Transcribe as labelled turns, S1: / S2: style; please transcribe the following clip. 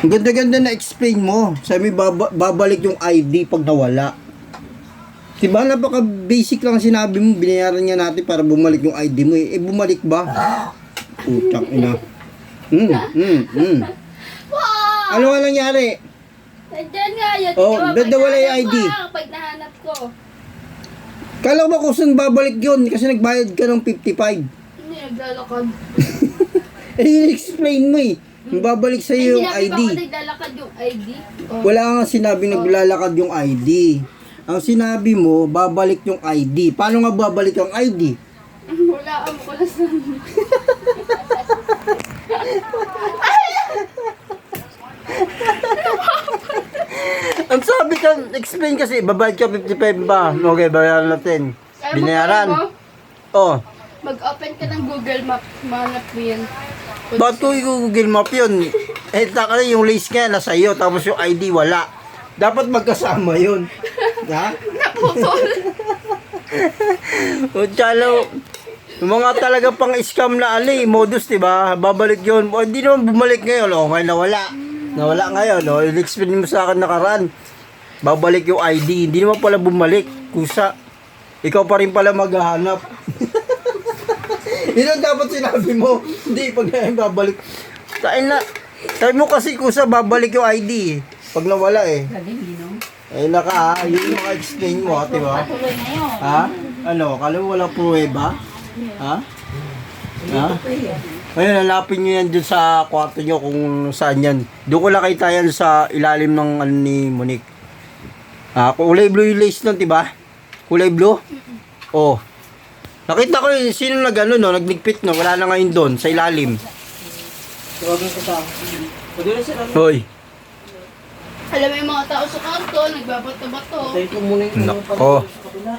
S1: Ang ganda-ganda na explain mo. Sabi babalik yung ID pag nawala. Diba napaka-basic lang sinabi mo, binayaran nga natin para bumalik yung ID mo eh. Eh bumalik ba? Putang ina.
S2: Wow!
S1: Ano nga nangyari?
S2: Nandiyan nga yun.
S1: Oh, ba't nawala yung ID?
S2: Pag nahanap ko.
S1: Kala ko ba kung saan babalik yun? Kasi nagbayad ka ng 55.
S2: Hindi, naglalakad.
S1: Eh, explain mo eh. Yung babalik sa'yo yung
S2: Sinabi
S1: ID.
S2: ko ako naglalakad yung ID. Oh.
S1: Wala nga sinabi naglalakad yung ID. Ang sinabi mo, babalik yung ID. Paano nga babalik yung ID?
S2: Wala ang kulas na.
S1: Ang sabi ka, explain kasi, babayad ka 55 ba? Okay, bayaran natin. Binayaran. Oh.
S2: Mag-open ka ng Google Map, manap mo yan.
S1: Ba't ko i-google map yun? Eh, taka na yung list nga nasa iyo, tapos yung ID wala. Dapat magkasama yun. Ha?
S2: Naputol.
S1: O, tsalo. Yung mga talaga pang scam na modus, diba? Babalik yun. O, hindi naman bumalik ngayon. O, ngayon nawala. Nawala ngayon. O, in-explain mo sa akin nakaraan. Babalik yung ID. Hindi naman pala bumalik. Kusa. Ikaw pa rin pala maghahanap. Yun ang dapat sinabi mo. Hindi, pag ngayon babalik. Sabi mo kasi kusa, babalik yung ID. Pag nawala eh. Ay naka, yun yung explain mo, diba? Ha? Ano, kala mo walang pruweba? Ha? Ha? Ayun, hanapin nyo yan dun sa kwarto nyo kung saan yan. Doon ko nakita yan sa ilalim ng ano ni Monique. Kulay blue yung lace nun, diba? Kulay blue? Oh. Nakita ko yun, sino nag-ano no, nagligpit no, wala na ngayon doon, sa ilalim.
S3: Tawagin ko sa
S1: Hoy.
S2: Alam mo yung mga tao sa kanto, nagbabato-bato.
S3: Tayo ko muna yung
S1: Nako.
S3: sa kabila.